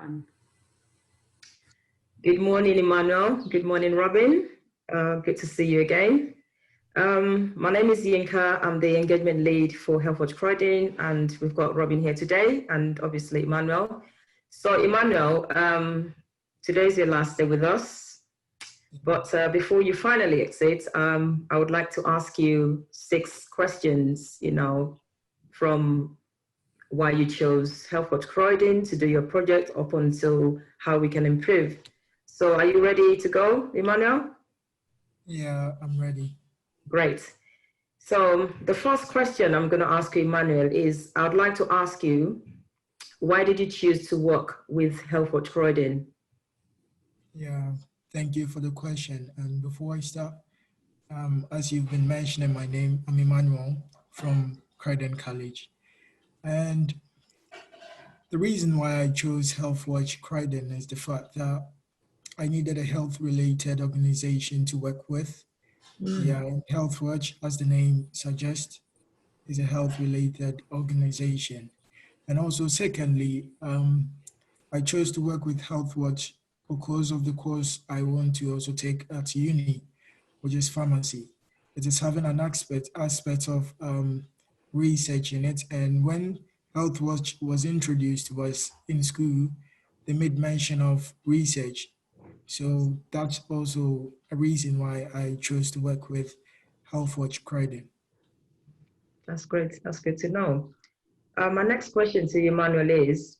Um, Good morning, Emmanuel. Good morning, Robin. Good to see you again. My name is Yinka. I'm the engagement lead for HealthWatch Croydon, and we've got Robin here today, and obviously Emmanuel. So, Emmanuel, today is your last day with us. But before you finally exit, I would like to ask you 6 questions, from why you chose HealthWatch Croydon to do your project up until how we can improve. So are you ready to go, Emmanuel? Yeah, I'm ready. Great. So the first question I'm going to ask you, Emmanuel, is I would like to ask you, why did you choose to work with HealthWatch Croydon? Yeah, thank you for the question. And before I start, as you've been mentioning my name, I'm Emmanuel from Croydon College. And the reason why I chose HealthWatch Croydon is the fact that I needed a health-related organization to work with. Yeah, and HealthWatch, as the name suggests, is a health-related organization. And also, secondly, I chose to work with HealthWatch because of the course I want to also take at uni, which is pharmacy. It is having an aspect of research in it. And when HealthWatch was introduced to us in school, they made mention of research. So that's also a reason why I chose to work with HealthWatch Croydon. That's great. That's good to know. My next question to you, Emmanuel, is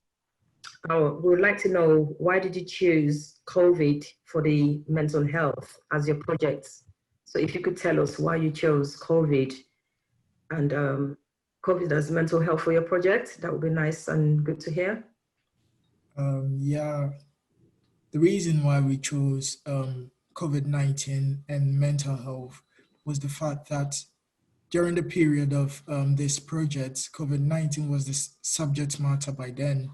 we would like to know, why did you choose COVID for the mental health as your project? So if you could tell us why you chose COVID and COVID as mental health for your project, that would be nice and good to hear. Yeah, the reason why we chose COVID-19 and mental health was the fact that during the period of this project, COVID-19 was the subject matter by then.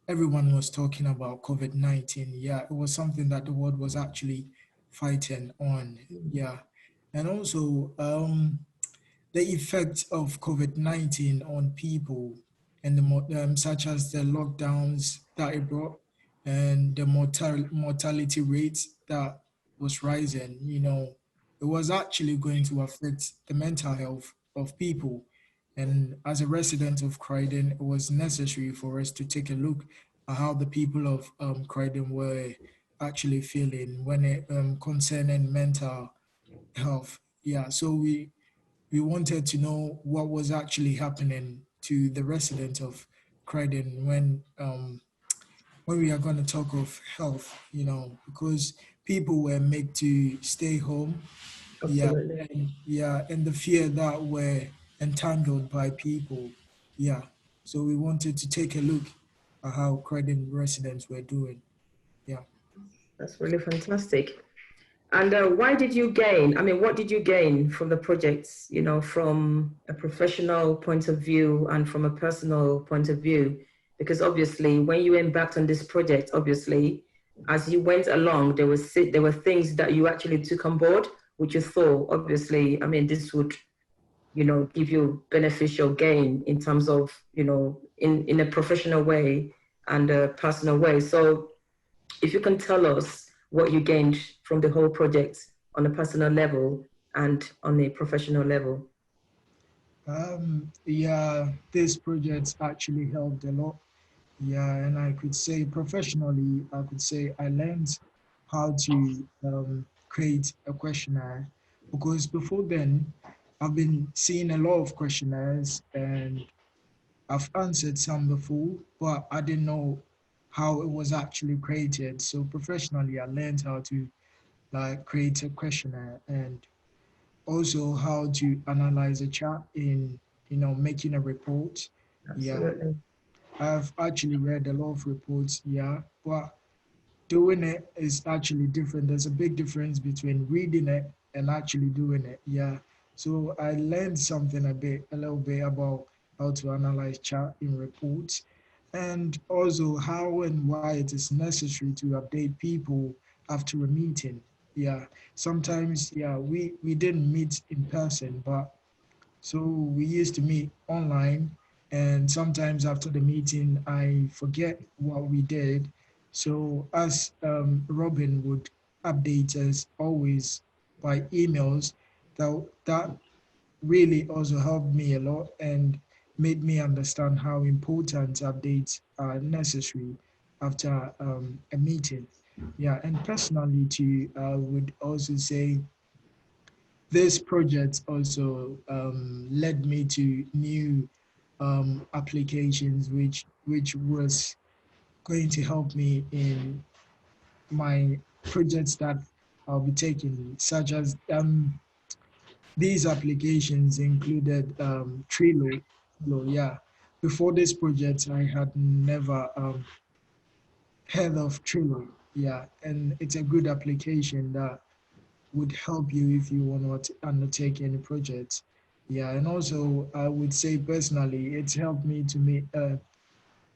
Everyone was talking about COVID-19. Yeah, it was something that the world was actually fighting on. Yeah. And also, the effects of COVID-19 on people and such as the lockdowns that it brought and the mortality rates that was rising, it was actually going to affect the mental health of people. And as a resident of Croydon, it was necessary for us to take a look at how the people of Croydon were actually feeling when it concerning mental health. Yeah, so we wanted to know what was actually happening to the residents of Croydon when we are going to talk of health, because people were made to stay home. Yeah, Absolutely. and the fear that were entangled by people. Yeah, so we wanted to take a look at how Croydon residents were doing. Yeah. That's really fantastic. And why did you gain? I mean, what did you gain from the projects, from a professional point of view and from a personal point of view? Because obviously, when you embarked on this project, obviously, as you went along, there were things that you actually took on board, which you thought, obviously, I mean, this would, give you beneficial gain in terms of, in a professional way and a personal way. So if you can tell us what you gained from the whole project on a personal level and on a professional level. Yeah, this project actually helped a lot. Yeah, and I could say professionally, I could say I learned how to create a questionnaire because before then, I've been seeing a lot of questionnaires and I've answered some before, but I didn't know how it was actually created. So professionally, I learned how to like create a questionnaire and also how to analyze a chart in making a report. Yeah, Absolutely. I've actually read a lot of reports, yeah, but doing it is actually different. There's a big difference between reading it and actually doing it, yeah. So I learned something a little bit about how to analyze chart in reports and also how and why it is necessary to update people after a meeting. Yeah, sometimes, yeah, we didn't meet in person, but so we used to meet online, and sometimes after the meeting, I forget what we did. So as Robin would update us always by emails, that really also helped me a lot and made me understand how important updates are necessary after a meeting. Yeah, and personally too, I would also say this project also led me to new applications, which was going to help me in my projects that I'll be taking, such as these applications included Trello. Yeah. Before this project, I had never heard of Trello. Yeah, and it's a good application that would help you if you want to undertake any project. Yeah, and also I would say personally, it's helped me to meet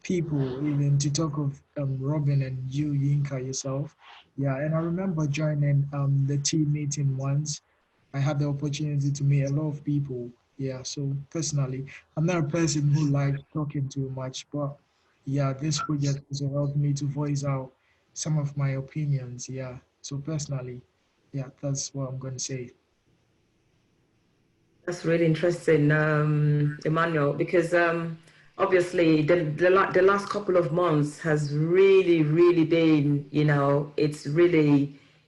people, even to talk of Robin and you, Yinka, yourself. Yeah, and I remember joining the team meeting once. I had the opportunity to meet a lot of people. Yeah, so personally, I'm not a person who likes talking too much, but yeah, this project also helped me to voice out some of my opinions. Yeah, so personally, yeah, that's what I'm going to say. That's really interesting, Emmanuel, because obviously the last couple of months has really, really been,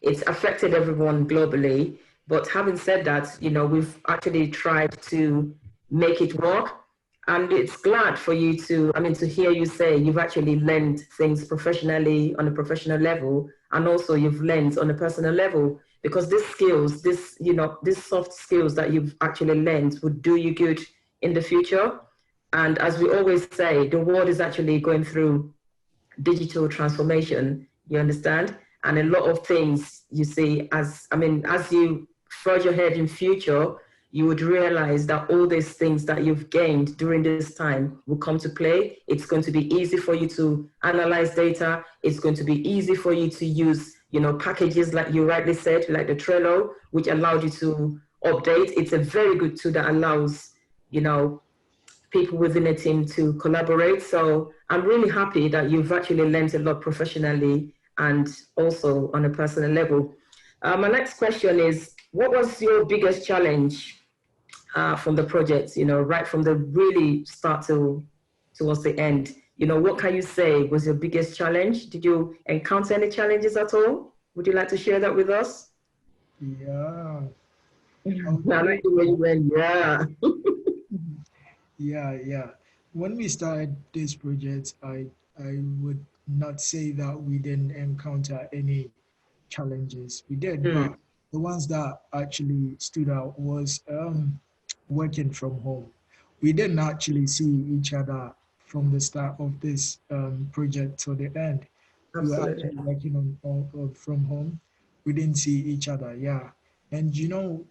it's affected everyone globally. But having said that, we've actually tried to make it work. And it's glad for you to hear you say you've actually learned things professionally on a professional level, and also you've learned on a personal level, because these skills, these soft skills that you've actually learned would do you good in the future. And as we always say, the world is actually going through digital transformation, you understand? And a lot of things you see as you forge ahead in future, you would realize that all these things that you've gained during this time will come to play. It's going to be easy for you to analyze data. It's going to be easy for you to use, packages like you rightly said, like the Trello, which allowed you to update. It's a very good tool that allows, you know, people within a team to collaborate. So I'm really happy that you've actually learned a lot professionally and also on a personal level. My next question is, what was your biggest challenge from the project, right from the really start towards the end? What can you say was your biggest challenge? Did you encounter any challenges at all? Would you like to share that with us? Yeah, I would I like say, the way you went, yeah. yeah. When we started this project, I would not say that we didn't encounter any challenges. We did, Mm, but the ones that actually stood out was working from home. We didn't actually see each other from the start of this project to the end. We were absolutely. actually working from home. We didn't see each other, yeah. And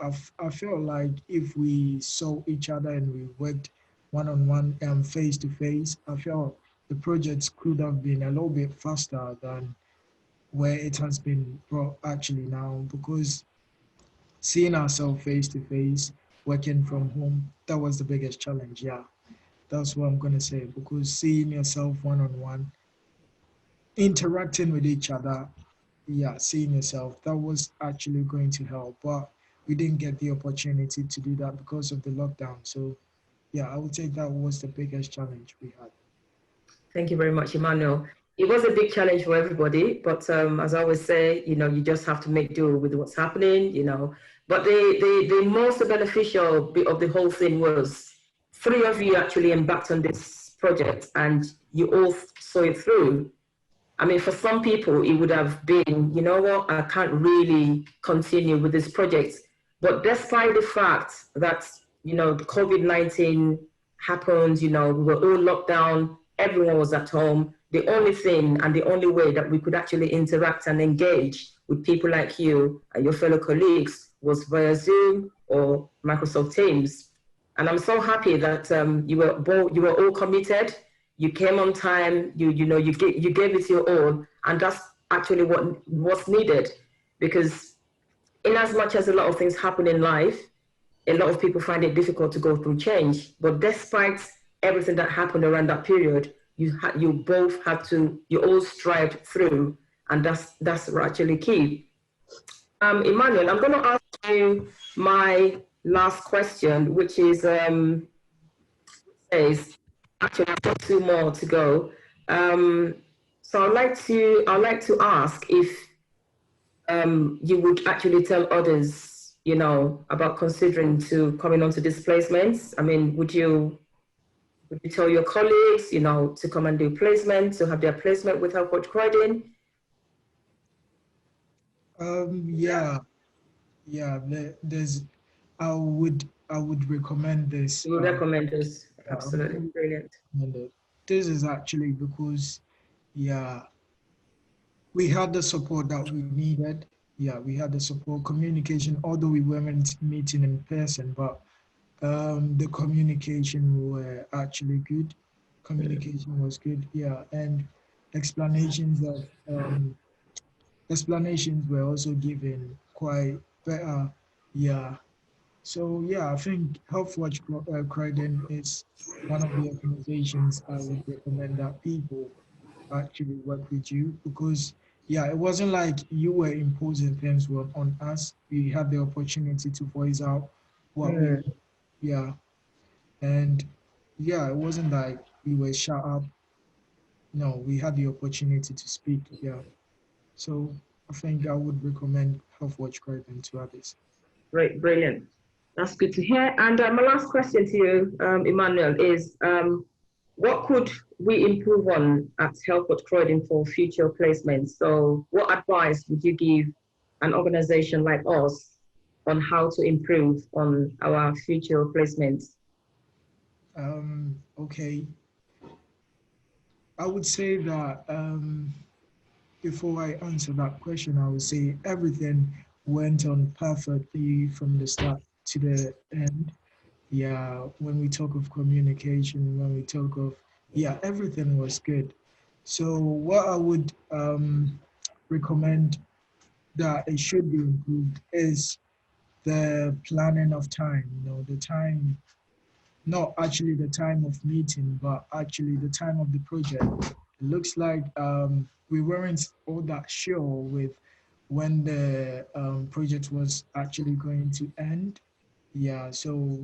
I feel like if we saw each other and we worked one on one and face to face, I feel the projects could have been a little bit faster than where it has been brought actually now, because seeing ourselves face to face, working from home, that was the biggest challenge. Yeah, that's what I'm gonna say, because seeing yourself one on one, interacting with each other, yeah, seeing yourself, that was actually going to help, but we didn't get the opportunity to do that because of the lockdown. So yeah, I would say that was the biggest challenge we had. Thank you very much, Emmanuel. It was a big challenge for everybody, but as I always say, you just have to make do with what's happening. But the most beneficial bit of the whole thing was three of you actually embarked on this project and you all saw it through. I mean, for some people, it would have been, you know what, I can't really continue with this project. But despite the fact that, the COVID-19 happened, we were all locked down, everyone was at home. The only thing and the only way that we could actually interact and engage with people like you and your fellow colleagues was via Zoom or Microsoft Teams. And I'm so happy that you were all committed. You came on time. You gave it your all, and that's actually what's needed. Because in as much as a lot of things happen in life, a lot of people find it difficult to go through change. But despite everything that happened around that period, you both had to, you all strived through, and that's actually key. Emmanuel, I'm going to ask you my last question, which is says, actually I've got two more to go. So I'd like to ask if you would actually tell others, you know, about considering to coming onto these placements. I mean, would you tell your colleagues, you know, to come and do placement, to have their placement with Health Watch Croydon? Yeah, yeah. There's, I would recommend this. You would recommend this? I Absolutely, would brilliant. recommend it. This is actually because, yeah, we had the support that we needed. Yeah, we had the support, communication, although we weren't meeting in person, but the communication were actually good. Communication was good, yeah, and explanations of explanations were also given quite better, yeah. So yeah, I think Croydon is one of the organizations I would recommend that people actually work with you, because yeah, it wasn't like you were imposing things on us. We had the opportunity to voice out what we, Mm. yeah, and yeah, it wasn't like we were shut up. No, we had the opportunity to speak. Yeah, so I think I would recommend Health Watch Croydon to others. Great, brilliant. That's good to hear. And my last question to you, Emmanuel, is what could we improve on at Health Watch Croydon for future placements? So what advice would you give an organization like us on how to improve on our future placements? Okay, I would say that before I answer that question, I would say everything went on perfectly from the start to the end. Yeah, when we talk of communication, when we talk of, yeah, everything was good. So what I would recommend that it should be improved is the planning of time, you know, the time, not actually the time of meeting, but actually the time of the project. It looks like we weren't all that sure with when the project was actually going to end. Yeah, so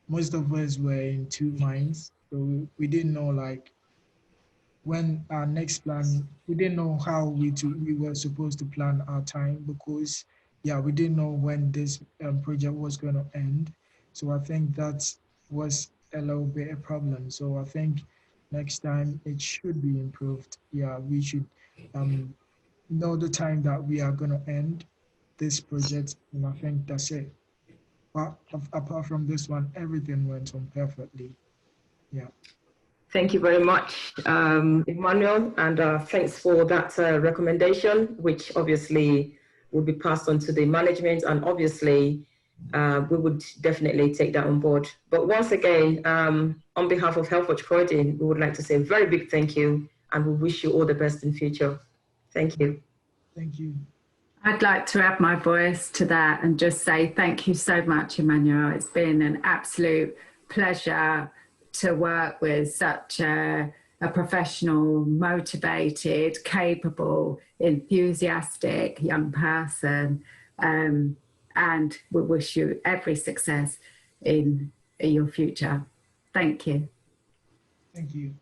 most of us were in two minds. So we didn't know like when our next plan, we didn't know how we were supposed to plan our time, because yeah, we didn't know when this project was going to end. So I think that was a little bit a problem. So I think next time it should be improved. Yeah, we should um, know the time that we are going to end this project, and I think that's it. But apart from this one, everything went on perfectly. Yeah. Thank you very much, Emmanuel, and thanks for that recommendation, which obviously will be passed on to the management, and obviously we would definitely take that on board. But once again, on behalf of Health Watch Croydon, we would like to say a very big thank you, and we wish you all the best in future. Thank you. Thank you. I'd like to add my voice to that and just say thank you so much, Emmanuel. It's been an absolute pleasure to work with such a professional, motivated, capable, enthusiastic young person. And we wish you every success in your future. Thank you. Thank you.